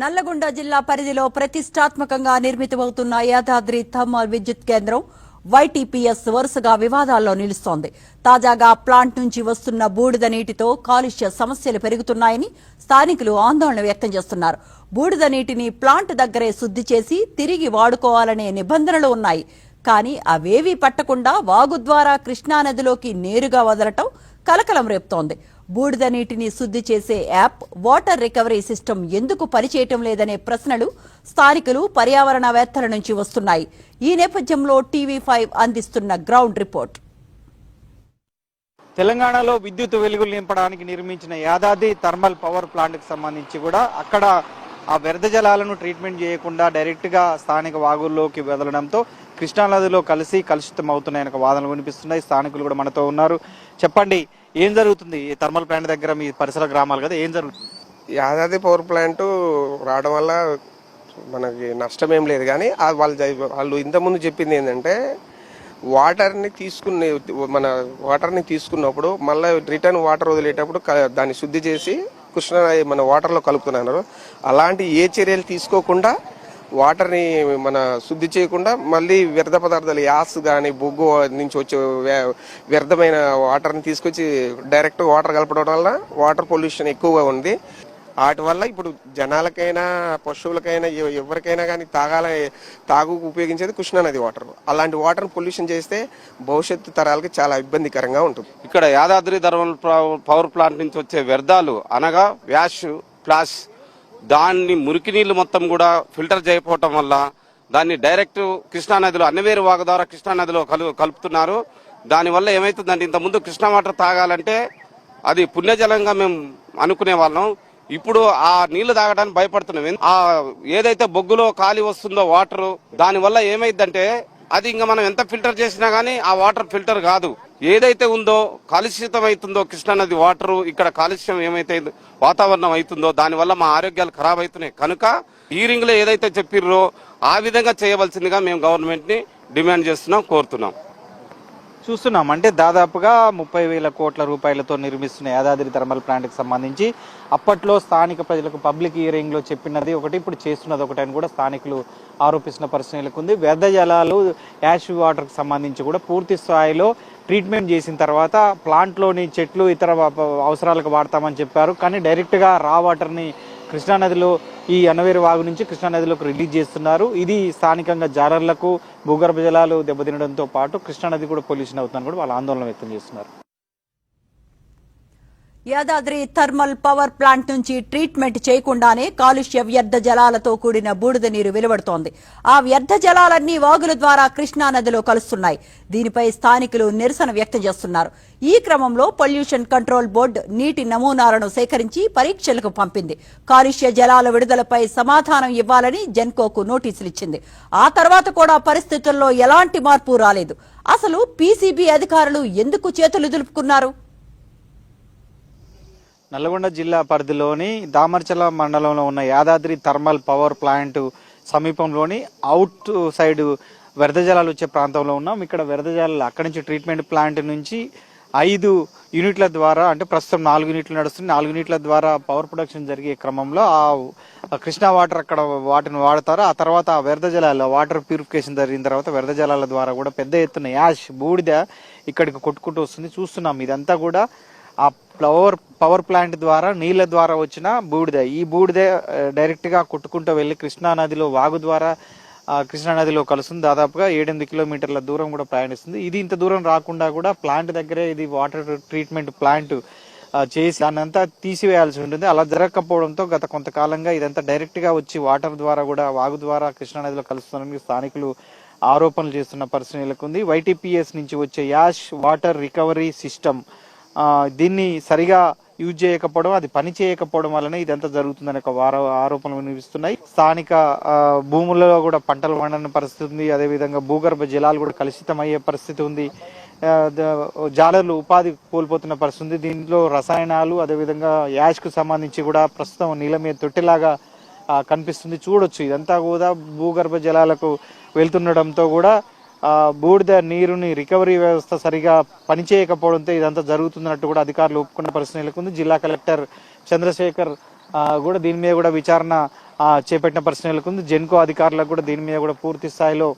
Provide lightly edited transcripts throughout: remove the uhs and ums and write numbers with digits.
నల్లగొండ జిల్లా పరిధిలో ప్రతిష్టాత్మకంగా నిర్మితమవుతున్న యాదాద్రి థర్మల్ విద్యుత్ కేంద్రం వైటీపీఎస్ వరుసగా వివాదాల్లో నిలుస్తోంది. తాజాగా ప్లాంట్ నుంచి వస్తున్న బూడిద నీటితో కాలుష్య సమస్యలు పెరుగుతున్నాయని స్థానికులు ఆందోళన వ్యక్తం చేస్తున్నారు. బూడిద నీటిని ప్లాంట్ దగ్గరే శుద్ధి చేసి తిరిగి వాడుకోవాలనే నిబంధనలు ఉన్నాయి. కానీ అవేవీ పట్టకుండా వాగు ద్వారా కృష్ణానదిలోకి నేరుగా వదలటం కలకలం రేపుతోంది. బూడిద నీటిని శుద్ధి చేసే యాప్, వాటర్ రికవరీ సిస్టమ్ ఎందుకు పనిచేయటం లేదనే ప్రశ్నలు స్థానికులు, పర్యావరణవేత్తల నుంచి వస్తున్నాయి. ఈ నేపథ్యంలో టీవీ5 అందిస్తున్న గ్రౌండ్ రిపోర్ట్. తెలంగాణలో విద్యుత్ వెలుగులు నింపడానికి నిర్మించిన యాదాద్రి థర్మల్ పవర్ ప్లాంట్ కి సంబంధించి కూడా అక్కడ ఆ వ్యర్థ జలాలను ట్రీట్మెంట్ చేయకుండా డైరెక్ట్ గా స్థానిక వాగుల్లోకి వదలడంతో కృష్ణానదిలో కలిసి కలుషితం అవుతున్నాయని ఒక వాదనలు వినిపిస్తున్నాయి. స్థానికులు కూడా మనతో ఉన్నారు. చెప్పండి, ఏం జరుగుతుంది ఈ థర్మల్ ప్లాంట్ దగ్గర? మీ పరిసర గ్రామాలు కదా, ఏం జరుగుతుంది? యాదాద్రి పవర్ ప్లాంట్ రావడం వల్ల మనకి నష్టం ఏం లేదు. కానీ వాళ్ళు ఇంతకుముందు చెప్పింది ఏంటంటే వాటర్ని తీసుకున్నప్పుడు మళ్ళీ రిటర్న్ వాటర్ వదిలేటప్పుడు దాన్ని శుద్ధి చేసి కృష్ణ మన వాటర్లో కలుపుతున్నారు. అలాంటి ఏ చర్యలు తీసుకోకుండా వాటర్ని మన శుద్ధి చేయకుండా మళ్ళీ వ్యర్థ పదార్థాలు, యాస్ కానీ బొగ్గు నుంచి వచ్చే వ్యర్థమైన వాటర్ని తీసుకొచ్చి డైరెక్ట్ వాటర్ కలపడం వల్ల వాటర్ పొల్యూషన్ ఎక్కువగా ఉంది. వాటి వల్ల ఇప్పుడు జనాలకైనా పశువులకైనా ఎవరికైనా కానీ తాగు ఉపయోగించేది కృష్ణానది వాటర్. అలాంటి వాటర్ పొల్యూషన్ చేస్తే భవిష్యత్తు తరాలకి చాలా ఇబ్బందికరంగా ఉంటుంది. ఇక్కడ యాదాద్రి థర్మల్ పవర్ ప్లాంట్ నుంచి వచ్చే వ్యర్థాలు అనగా వ్యాష్, ఫ్లాష్, దాన్ని మురికి నీళ్లు మొత్తం కూడా ఫిల్టర్ చేయకపోవటం వల్ల దాన్ని డైరెక్ట్ కృష్ణానదిలో అన్నవేరు వాగు ద్వారా కృష్ణానదిలో కలుపుతున్నారు. దానివల్ల ఏమైతుందంటే ఇంతకుముందు కృష్ణా వాటర్ తాగాలంటే అది పుణ్యజలంగా మేము అనుకునే వాళ్ళం. ఇప్పుడు ఆ నీళ్లు తాగడానికి భయపడుతున్నాం. ఆ ఏదైతే బొగ్గులో ఖాళీ వస్తుందో వాటర్, దానివల్ల ఏమైందంటే అది ఇంకా మనం ఎంత ఫిల్టర్ చేసినా గానీ ఆ వాటర్ ఫిల్టర్ కాదు. ఏదైతే ఉందో కాలుష్యం అవుతుందో కృష్ణానది వాటర్, ఇక్కడ కాలుష్యం ఏమైతే వాతావరణం అవుతుందో దానివల్ల మా ఆరోగ్యాలు ఖరాబ్ అవుతున్నాయి. కనుక హీరింగ్ లో ఏదైతే చెప్పిర్రో ఆ విధంగా చేయవలసిందిగా మేము గవర్నమెంట్ ని డిమాండ్ చేస్తున్నాం, కోరుతున్నాం. చూస్తున్నాం అంటే దాదాపుగా 30,000 కోట్ల రూపాయలతో నిర్మిస్తున్న యాదాద్రి థర్మల్ ప్లాంట్ కి సంబంధించి అప్పట్లో స్థానిక ప్రజలకు పబ్లిక్ హియరింగ్ లో చెప్పినది ఒకటి, ఇప్పుడు చేస్తున్నది ఒకటి అని కూడా స్థానికులు ఆరోపిస్తున్న పరిస్థితులకు ఉంది. వ్యర్థ జలాలు, యాష్ వాటర్ కి సంబంధించి కూడా పూర్తి స్థాయిలో ట్రీట్మెంట్ చేసిన తర్వాత ప్లాంట్లోని చెట్లు ఇతర అవసరాలకు వాడతామని చెప్పారు. కానీ డైరెక్ట్ గా రా వాటర్ ని కృష్ణానదిలో ఈ అన్నవేరు వాగు నుంచి కృష్ణానదిలోకి రిలీజ్ చేస్తున్నారు. ఇది స్థానికంగా జాలర్లకు భూగర్భ జలాలు దెబ్బతినడంతో పాటు కృష్ణానది కూడా పొల్యూషన్ అవుతుందని కూడా వాళ్ళు ఆందోళన వ్యక్తం చేస్తున్నారు. యాదాద్రి థర్మల్ పవర్ ప్లాంట్ నుంచి ట్రీట్మెంట్ చేయకుండానే కాలుష్య వ్యర్థ జలాలతో కూడిన బూడిద నీరు వెలువడుతోంది. ఆ వ్యర్థ జలాలన్నీ వాగుల ద్వారా కృష్ణానదిలో కలుస్తున్నాయి. దీనిపై స్థానికులు నిరసన వ్యక్తం చేస్తున్నారు. ఈ క్రమంలో పొల్యూషన్ కంట్రోల్ బోర్డు నీటి నమూనాలను సేకరించి పరీక్షలకు పంపింది. కాలుష్య జలాల విడుదలపై సమాధానం ఇవ్వాలని జెన్కోకు నోటీసులు ఇచ్చింది. ఆ తర్వాత కూడా పరిస్థితుల్లో ఎలాంటి మార్పు రాలేదు. అసలు పీసీబీ అధికారులు ఎందుకు చేతులు దులుపుకున్నారు? నల్లగొండ జిల్లా పరిధిలోని దామర్చల మండలంలో ఉన్న యాదాద్రి థర్మల్ పవర్ ప్లాంట్ సమీపంలోని అవుట్ సైడ్ వ్యర్థ జలాలు వచ్చే ప్రాంతంలో ఉన్నాం. ఇక్కడ వ్యర్థ జలాలు అక్కడి నుంచి ట్రీట్మెంట్ ప్లాంట్ నుంచి 5 యూనిట్ల ద్వారా, అంటే ప్రస్తుతం 4 యూనిట్లు నడుస్తుంది, 4 యూనిట్ల ద్వారా పవర్ ప్రొడక్షన్ జరిగే క్రమంలో ఆ కృష్ణా వాటర్ అక్కడ వాటిని వాడతారు. ఆ తర్వాత ఆ వ్యర్థ జలాలు వాటర్ ప్యూరిఫికేషన్ జరిగిన తర్వాత వ్యర్థ జలాల ద్వారా కూడా పెద్ద ఎత్తున యాష్, బూడిద ఇక్కడికి కొట్టుకుంటూ వస్తుంది. చూస్తున్నాం ఇదంతా కూడా ఆ పవర్ ప్లాంట్ ద్వారా నీళ్ల ద్వారా వచ్చిన బూడిద. ఈ బూడిద డైరెక్ట్ గా కొట్టుకుంటూ వెళ్లి కృష్ణానదిలో వాగు ద్వారా కృష్ణానదిలో కలుస్తుంది. దాదాపుగా 7-8 కిలోమీటర్ల దూరం కూడా ప్రయాణిస్తుంది. ఇది ఇంత దూరం రాకుండా కూడా ప్లాంట్ దగ్గరే ఇది వాటర్ ట్రీట్మెంట్ ప్లాంట్ చేసి దాన్నంతా తీసివేయాల్సి ఉంటుంది. అలా జరగకపోవడంతో గత కొంతకాలంగా ఇదంతా డైరెక్ట్ గా వచ్చి వాటర్ ద్వారా కూడా వాగు ద్వారా కృష్ణానదిలో కలుస్తుందని స్థానికులు ఆరోపణలు చేస్తున్న పరిస్థితి నెలకొంది. వైటీపీఎస్ నుంచి వచ్చే యాష్ వాటర్ రికవరీ సిస్టమ్ దీన్ని సరిగా యూజ్ చేయకపోవడం, అది పని చేయకపోవడం వల్లనే ఇదంతా జరుగుతుందని ఒక ఆరోపణలు వినిపిస్తున్నాయి. స్థానిక భూములలో కూడా పంటలు పండని పరిస్థితి ఉంది. అదేవిధంగా భూగర్భ జలాలు కూడా కలుషితం అయ్యే పరిస్థితి ఉంది. జాలర్లు ఉపాధి కోల్పోతున్న పరిస్థితి ఉంది. దీంట్లో రసాయనాలు, అదేవిధంగా యాష్ కు సంబంధించి కూడా ప్రస్తుతం నీళ్ళ మీద తొట్టిలాగా కనిపిస్తుంది. చూడొచ్చు ఇదంతా కూడా భూగర్భ జలాలకు వెళ్తుండడంతో కూడా బూడిద నీరుని రికవరీ వ్యవస్థ సరిగా పనిచేయకపోవడంతో ఇదంతా జరుగుతున్నట్టు కూడా అధికారులు ఒప్పుకున్న పరిస్థితి నెలకొంది. జిల్లా కలెక్టర్ చంద్రశేఖర్ కూడా దీని మీద కూడా విచారణ చేపట్టిన పరిస్థితి నెలకొంది. జెన్కో అధికారులకు కూడా దీని మీద కూడా పూర్తి స్థాయిలో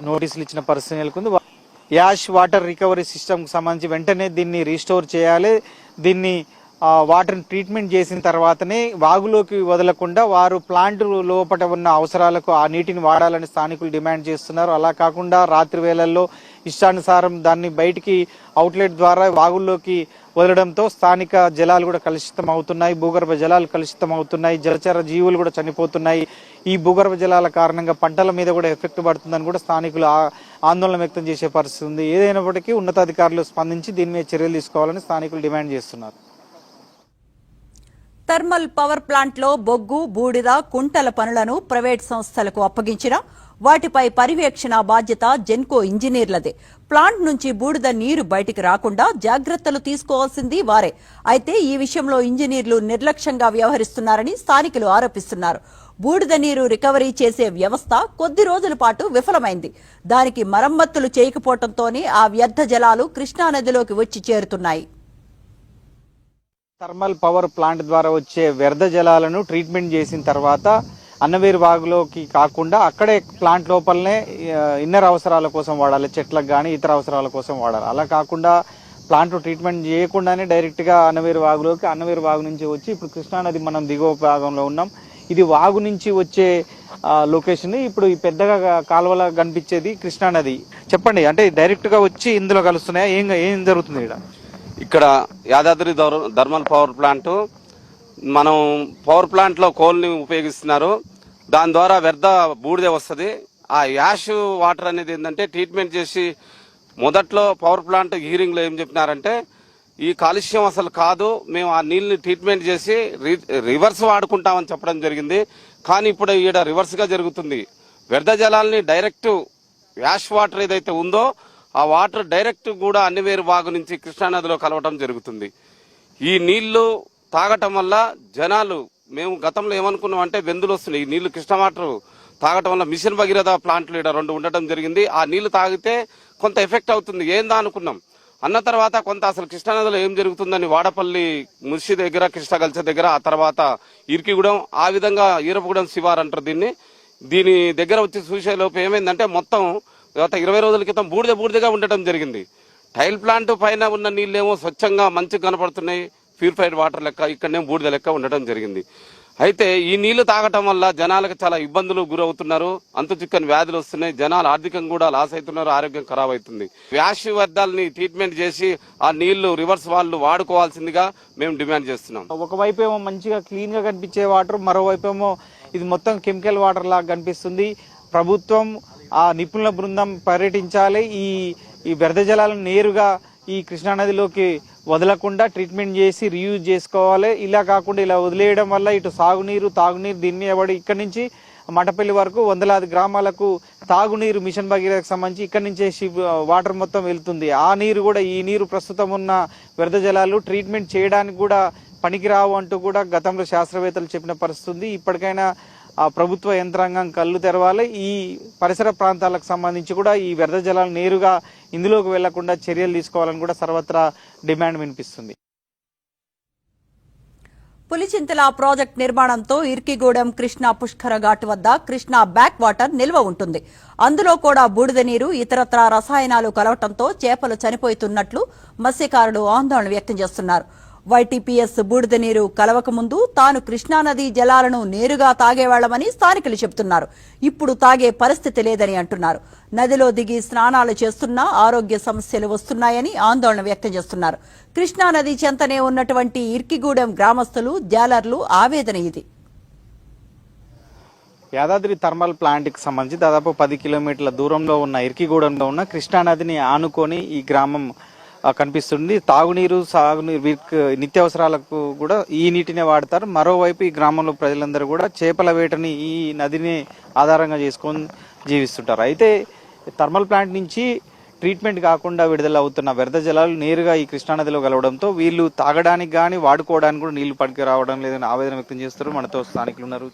నోటీసులు ఇచ్చిన పరిస్థితి నెలకొంది. యాష్ వాటర్ రికవరీ సిస్టమ్కి సంబంధించి వెంటనే దీన్ని రీస్టోర్ చేయాలి. దీన్ని వాటర్ని ట్రీట్మెంట్ చేసిన తర్వాతనే వాగులోకి వదలకుండా వారు ప్లాంట్ లోపల ఉన్న అవసరాలకు ఆ నీటిని వాడాలని స్థానికులు డిమాండ్ చేస్తున్నారు. అలా కాకుండా రాత్రి వేళల్లో ఇష్టానుసారం దాన్ని బయటికి అవుట్లెట్ ద్వారా వాగుల్లోకి వదలడంతో స్థానిక జలాలు కూడా కలుషితం అవుతున్నాయి, భూగర్భ జలాలు కలుషితం అవుతున్నాయి, జలచర జీవులు కూడా చనిపోతున్నాయి. ఈ భూగర్భ జలాల కారణంగా పంటల మీద కూడా ఎఫెక్ట్ పడుతుందని కూడా స్థానికులు ఆందోళన వ్యక్తం చేసే పరిస్థితి ఉంది. ఏదైనప్పటికీ ఉన్నతాధికారులు స్పందించి దీని మీద చర్యలు తీసుకోవాలని స్థానికులు డిమాండ్ చేస్తున్నారు. థర్మల్ పవర్ ప్లాంట్లో బొగ్గు, బూడిద, కుంటల పనులను ప్రైవేట్ సంస్థలకు అప్పగించిన వాటిపై పర్యవేక్షణ బాధ్యత జెన్కో ఇంజనీర్లదే. ప్లాంట్ నుంచి బూడిద నీరు బయటికి రాకుండా జాగ్రత్తలు తీసుకోవాల్సింది వారే. అయితే ఈ విషయంలో ఇంజనీర్లు నిర్లక్ష్యంగా వ్యవహరిస్తున్నారని స్థానికులు ఆరోపిస్తున్నారు. బూడిద నీరు రికవరీ చేసే వ్యవస్థ కొద్ది రోజుల పాటు విఫలమైంది. దానికి మరమ్మతులు చేయకపోవడంతోనే ఆ వ్యర్థ జలాలు కృష్ణానదిలోకి వచ్చి చేరుతున్నాయి. థర్మల్ పవర్ ప్లాంట్ ద్వారా వచ్చే వ్యర్థ జలాలను ట్రీట్మెంట్ చేసిన తర్వాత అన్నవేరు వాగులోకి కాకుండా అక్కడే ప్లాంట్ లోపలనే ఇన్నర్ అవసరాల కోసం వాడాలి, చెట్లకు కానీ ఇతర అవసరాల కోసం వాడాలి. అలా కాకుండా ప్లాంట్ ట్రీట్మెంట్ చేయకుండానే డైరెక్ట్గా అన్నవేరు వాగులోకి, అన్నవేరు వాగు నుంచి వచ్చి ఇప్పుడు కృష్ణానది మనం దిగువ భాగంలో ఉన్నాం. ఇది వాగు నుంచి వచ్చే లొకేషన్. ఇప్పుడు ఈ పెద్దగా కాలువలా కనిపించేది కృష్ణానది. చెప్పండి, అంటే డైరెక్ట్గా వచ్చి ఇందులో కలుస్తున్నాయా? ఏం జరుగుతుంది ఇక్కడ? ఇక్కడ యాదాద్రి థర్మల్ పవర్ ప్లాంట్, మనం పవర్ ప్లాంట్ లో కోల్ని ఉపయోగిస్తున్నారు. దాని ద్వారా వ్యర్థ బూడిద వస్తుంది. ఆ యాష్ వాటర్ అనేది ఏంటంటే ట్రీట్మెంట్ చేసి మొదట్లో పవర్ ప్లాంట్ హీరింగ్ లో ఏం చెప్పినారంటే ఈ కాలుష్యం అసలు కాదు, మేము ఆ నీళ్ళని ట్రీట్మెంట్ చేసి రివర్స్ వాడుకుంటామని చెప్పడం జరిగింది. కానీ ఇప్పుడు ఈడ రివర్స్ గా జరుగుతుంది. వ్యర్థ జలాల్ని డైరెక్ట్ యాష్ వాటర్ ఏదైతే ఉందో ఆ వాటర్ డైరెక్ట్ కూడా అన్నివేరు వాగు నుంచి కృష్ణానదిలో కలవటం జరుగుతుంది. ఈ నీళ్లు తాగటం వల్ల జనాలు, మేము గతంలో ఏమనుకున్నాం అంటే వెందులు వస్తున్నాయి. ఈ నీళ్లు కృష్ణ వాటర్ తాగటం వల్ల మిషన్ భగీరథ ప్లాంట్లు ఇక్కడ 2 ఉండటం జరిగింది. ఆ నీళ్లు తాగితే కొంత ఎఫెక్ట్ అవుతుంది ఏందా అనుకున్నాం. అన్న తర్వాత కొంత అసలు కృష్ణానదిలో ఏం జరుగుతుందని వాడపల్లి ముర్షి దగ్గర, కృష్ణగల్చ దగ్గర, ఆ తర్వాత ఇరికిగూడెం, ఆ విధంగా ఈరపగూడెం శివార్ అంటారు దీని దగ్గర వచ్చి చూసే లోపు ఏమైందంటే మొత్తం గత 20 రోజుల క్రితం బూడిదగా ఉండటం జరిగింది. టైల్ ప్లాంట్ పైన ఉన్న నీళ్ళేమో స్వచ్ఛంగా మంచిగా కనపడుతున్నాయి, ప్యూరిఫైడ్ వాటర్ లెక్క, ఇక్కడనే బూడిద లెక్క ఉండటం జరిగింది. అయితే ఈ నీళ్లు తాగటం వల్ల జనాలకు చాలా ఇబ్బందులు గురవుతున్నారు, అంతు చిక్కని వ్యాధులు వస్తున్నాయి, జనాలు ఆర్థికంగా కూడా లాస్ అవుతున్నారు, ఆరోగ్యం ఖరాబ్ అవుతుంది. వ్యాష్ వ్యర్థాలని ట్రీట్మెంట్ చేసి ఆ నీళ్లు రివర్స్ వాళ్ళు వాడుకోవాల్సిందిగా మేము డిమాండ్ చేస్తున్నాం. ఒకవైపు ఏమో మంచిగా క్లీన్ గా కనిపించే వాటర్, మరోవైపు ఏమో ఇది మొత్తం కెమికల్ వాటర్ లాగా కనిపిస్తుంది. ప్రభుత్వం, ఆ నిపుణుల బృందం పర్యటించాలి. ఈ వ్యర్థ జలాలను నేరుగా ఈ కృష్ణానదిలోకి వదలకుండా ట్రీట్మెంట్ చేసి రీయూజ్ చేసుకోవాలి. ఇలా కాకుండా ఇలా వదిలేయడం వల్ల ఇటు సాగునీరు, తాగునీరు దీని మీద పడి ఇక్కడి నుంచి మటపల్లి వరకు వందలాది గ్రామాలకు తాగునీరు మిషన్ భగీరథకు సంబంధించి ఇక్కడి నుంచే వాటర్ మొత్తం వెళ్తుంది. ఆ నీరు కూడా, ఈ నీరు ప్రస్తుతం ఉన్న వ్యర్థ జలాలు ట్రీట్మెంట్ చేయడానికి కూడా పనికిరావు అంటూ కూడా గతంలో శాస్త్రవేత్తలు చెప్పిన పరిస్థితి. ఇప్పటికైనా ఆ ప్రభుత్వ యంత్రాంగం కళ్ళు తెరవాలి. ఈ పరిసర ప్రాంతాలకు సంబంధించి కూడా ఈ వ్యర్థ జలాలు నేరుగా ఇందులోకి వెళ్లకుండా చర్యలు తీసుకోవాలని కూడా సర్వత్రా డిమాండ్ వినిపిస్తుంది. పులిచింతల ప్రాజెక్టు నిర్మాణంతో ఇర్కిగూడెం కృష్ణా పుష్కర ఘాట్ వద్ద కృష్ణా బ్యాక్ వాటర్ నిల్వ ఉంటుంది. అందులో కూడా బూడిద నీరు, ఇతరత్రా రసాయనాలు కలవటంతో చేపలు చనిపోతున్నట్లు మత్స్యకారులు ఆందోళన వ్యక్తం చేస్తున్నారు. వైటీపీఎస్ బూడిద నీరు కలవక ముందు తాను కృష్ణానది జలాలను నేరుగా తాగేవాళ్లమని స్థానికులు చెబుతున్నారు. ఇప్పుడు తాగే పరిస్థితి లేదని అంటున్నారు. నదిలో దిగి స్నానాలు చేస్తున్నా ఆరోగ్య సమస్యలు వస్తున్నాయని ఆందోళన వ్యక్తం చేస్తున్నారు. కృష్ణానది చెంతనే ఉన్నటువంటి ఇర్కిగూడెం గ్రామస్తులు, జాలర్లు ఆవేదన ఇది. యాదాద్రి థర్మల్ ప్లాంట్ కి సంబంధించి దాదాపు 10 కిలోమీటర్ల దూరంలో ఉన్న ఇర్కిగూడెంలో ఉన్న కృష్ణానదిని ఆనుకొని ఈ గ్రామం కనిపిస్తుంది. తాగునీరు, సాగునీరు, వీరికి నిత్యావసరాలకు కూడా ఈ నీటినే వాడతారు. మరోవైపు ఈ గ్రామంలో ప్రజలందరూ కూడా చేపల వేటని ఈ నదిని ఆధారంగా చేసుకొని జీవిస్తుంటారు. అయితే థర్మల్ ప్లాంట్ నుంచి ట్రీట్మెంట్ కాకుండా విడుదల అవుతున్న వ్యర్థ జలాలు నేరుగా ఈ కృష్ణానదిలో కలవడంతో వీళ్ళు తాగడానికి కానీ వాడుకోవడానికి కూడా నీళ్లు పనికి రావడం లేదని ఆవేదన వ్యక్తం చేస్తారు. మనతో స్థానికులు ఉన్నారు.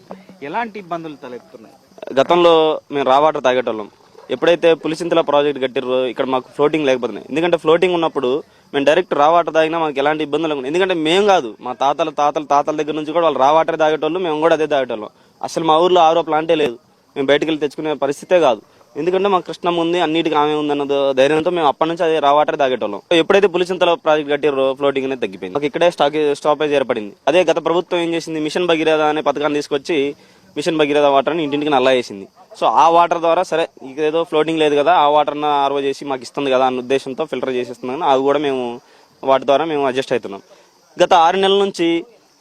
ఎలాంటి ఇబ్బందులు తలెత్తుతున్నాయి? గతంలో మేము రా వాటర్ తాగేటోళ్ళం. ఎప్పుడైతే పులిచింతల ప్రాజెక్ట్ కట్టిరో ఇక్కడ మాకు ఫ్లోటింగ్ లేకపోతున్నాయి. ఎందుకంటే ఫ్లోటింగ్ ఉన్నప్పుడు మేము డైరెక్ట్ రా వాటర్ తాగినా మాకు ఎలాంటి ఇబ్బందులు లేకుండా, ఎందుకంటే మేము కాదు మా తాతల దగ్గర నుంచి కూడా వాళ్ళు రా వాటర్ తాగేటోళ్ళు, మేము కూడా అదే తాగేటోళ్ళం. అసలు మా ఊర్లో ఆరో ప్లాంటే లేదు, మేము బయటకు వెళ్ళి తెచ్చుకునే పరిస్థితే కాదు. ఎందుకంటే మా కృష్ణ ఉంది, అన్నిటికీ ఆమె ఉందన్న ధైర్యంతో మేము అప్పటి నుంచి అదే రా వాటర్ తాగేటోళ్ళం. ఎప్పుడైతే పులిచింతల ప్రాజెక్ట్ కట్టిరో ఫ్లోటింగ్ అనేది తగ్గిపోయింది, మాకు ఇక్కడే స్టాపేజ్ ఏర్పడింది. అదే గత ప్రభుత్వం ఏం చేసింది, మిషన్ భగీరథ అనే పథకాన్ని తీసుకొచ్చి మిషన్ భగీరథ వాటర్ ని ఇంటింటికి నల్లా వేసింది. సో ఆ వాటర్ ద్వారా సరే ఇదేదో ఫ్లోటింగ్ లేదు కదా, ఆ వాటర్ ఆర్వో చేసి మాకు ఇస్తుంది కదా అన్న ఉద్దేశంతో ఫిల్టర్ చేసేస్తుంది. అవి కూడా మేము వాటి ద్వారా మేము అడ్జస్ట్ అవుతున్నాం. గత 6 నెలల నుంచి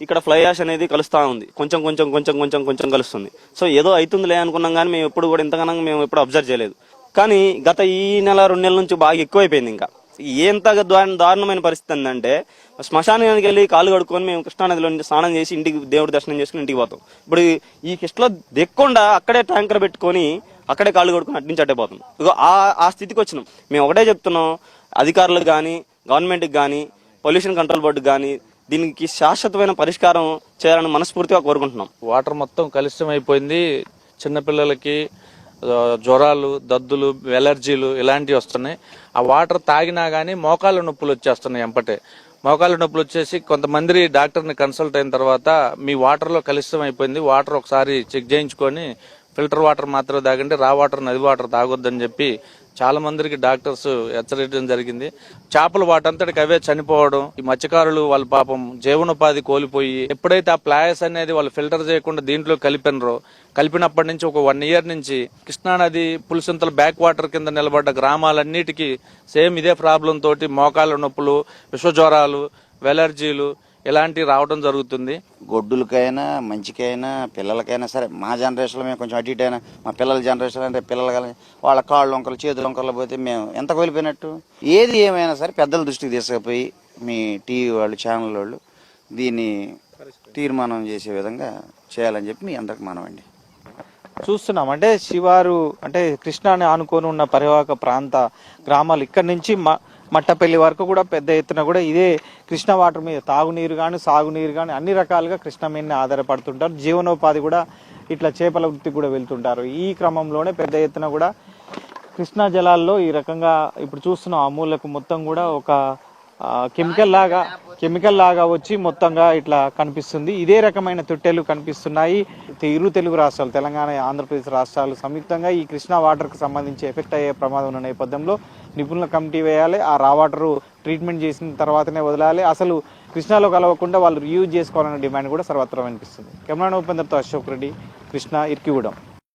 ఇక్కడ ఫ్లై యాష్ అనేది కలుస్తా ఉంది, కొంచెం కొంచెం కొంచెం కొంచెం కొంచెం కలుస్తుంది. సో ఏదో అవుతుందిలే అనుకున్నాం కానీ మేము ఎప్పుడు కూడా ఇంతగానో మేము ఎప్పుడు అబ్జర్వ్ చేయలేదు. కానీ గత ఈ నెల 2 నెలల నుంచి బాగా ఎక్కువైపోయింది. ఇంకా ఎంత దారుణమైన పరిస్థితి ఏంటంటే శ్మశానానికి వెళ్ళి కాళ్ళు కడుక్కొని మేము కృష్ణానదిలో స్నానం చేసి ఇంటికి దేవుడి దర్శనం చేసుకుని ఇంటికి పోతాం. ఇప్పుడు ఈ కిష్లో దిక్కుండా అక్కడే ట్యాంకర్ పెట్టుకొని అక్కడే కాళ్ళు కడుక్కొని అట్నుంచి అట్టే పోతాం. ఇగో ఆ స్థితికి వచ్చినాం. మేము ఒకటే చెప్తున్నాం, అధికారులకు కానీ గవర్నమెంట్కి కానీ పొల్యూషన్ కంట్రోల్ బోర్డుకి కానీ దీనికి శాశ్వతమైన పరిష్కారం చేయాలని మనస్ఫూర్తిగా కోరుకుంటున్నాం. వాటర్ మొత్తం కలుషితం అయిపోయింది. చిన్నపిల్లలకి జ్వరాలు, దద్దులు, ఎలర్జీలు ఇలాంటివి వస్తున్నాయి. ఆ వాటర్ తాగినా గానీ మోకాళ్ళ నొప్పులు వచ్చేస్తున్నాయి. ఎంపటే మోకాళ్ళ నొప్పులు వచ్చేసి కొంతమంది డాక్టర్ని కన్సల్ట్ అయిన తర్వాత మీ వాటర్లో కలుషితం అయిపోయింది, వాటర్ ఒకసారి చెక్ చేయించుకొని ఫిల్టర్ వాటర్ మాత్రమే తాగండి, రా వాటర్, నది వాటర్ తాగొద్దని చెప్పి చాలా మందికి డాక్టర్స్ హెచ్చరించడం జరిగింది. చేపలు వాటంతటికి అవే చనిపోవడం, ఈ మత్స్యకారులు వాళ్ళ పాపం జీవనోపాధి కోల్పోయి ఎప్పుడైతే ఆ ప్లాయస్ అనేది వాళ్ళు ఫిల్టర్ చేయకుండా దీంట్లో కలిపినప్పటి నుంచి ఒక 1 year నుంచి కృష్ణానది పులిసింతల బ్యాక్ వాటర్ కింద నిలబడ్డ గ్రామాలన్నిటికీ సేమ్ ఇదే ప్రాబ్లం తోటి మోకాళ్ళ నొప్పులు, విషజ్వరాలు, వెలర్జీలు ఇలాంటివి రావడం జరుగుతుంది. గొడ్డులకైనా మంచికైనా పిల్లలకైనా సరే, మా జనరేషన్లో మేము కొంచెం అటు ఇటు అయినా, మా పిల్లల జనరేషన్ అంటే పిల్లలు కానీ వాళ్ళ కాళ్ళు వంకలు చేతులు వంకలు పోతే మేము ఎంత కోల్పోయినట్టు. ఏది ఏమైనా సరే పెద్దల దృష్టికి తీసుకుపోయి మీ టీవీ వాళ్ళు, ఛానల్ వాళ్ళు దీన్ని తీర్మానం చేసే విధంగా చేయాలని చెప్పి మీ అందరికి మనమండి. చూస్తున్నాం అంటే శివారు అంటే కృష్ణాని ఆనుకొని ఉన్న పరివాహక ప్రాంత గ్రామాలు ఇక్కడి నుంచి మట్టపల్లి వరకు కూడా పెద్ద ఎత్తున కూడా ఇదే కృష్ణ వాటర్ మీద తాగునీరు కానీ సాగునీరు కానీ అన్ని రకాలుగా కృష్ణ మీదనే ఆధారపడుతుంటారు. జీవనోపాధి కూడా ఇట్లా చేపల వృత్తికి కూడా వెళ్తుంటారు. ఈ క్రమంలోనే పెద్ద ఎత్తున కూడా కృష్ణా జలాల్లో ఈ రకంగా ఇప్పుడు చూస్తున్నాం ఆ మూలకు మొత్తం కూడా ఒక కెమికల్ లాగా వచ్చి మొత్తంగా ఇట్లా కనిపిస్తుంది. ఇదే రకమైన తొట్టెలు కనిపిస్తున్నాయి. ఇరు తెలుగు రాష్ట్రాలు, తెలంగాణ, ఆంధ్రప్రదేశ్ రాష్ట్రాలు సంయుక్తంగా ఈ కృష్ణా వాటర్కి సంబంధించి ఎఫెక్ట్ అయ్యే ప్రమాదం ఉన్న నేపథ్యంలో నిపుణుల కమిటీ వేయాలి. ఆ రా వాటర్ ట్రీట్మెంట్ చేసిన తర్వాతనే వదలాలి. అసలు కృష్ణాలో కలవకుండా వాళ్ళు రీయూజ్ చేసుకోవాలనే డిమాండ్ కూడా సర్వత్రా వినిపిస్తుంది. కెమెరా ఉపేంద్రతో అశోక్ రెడ్డి, కృష్ణా, ఇర్కిగూడెం.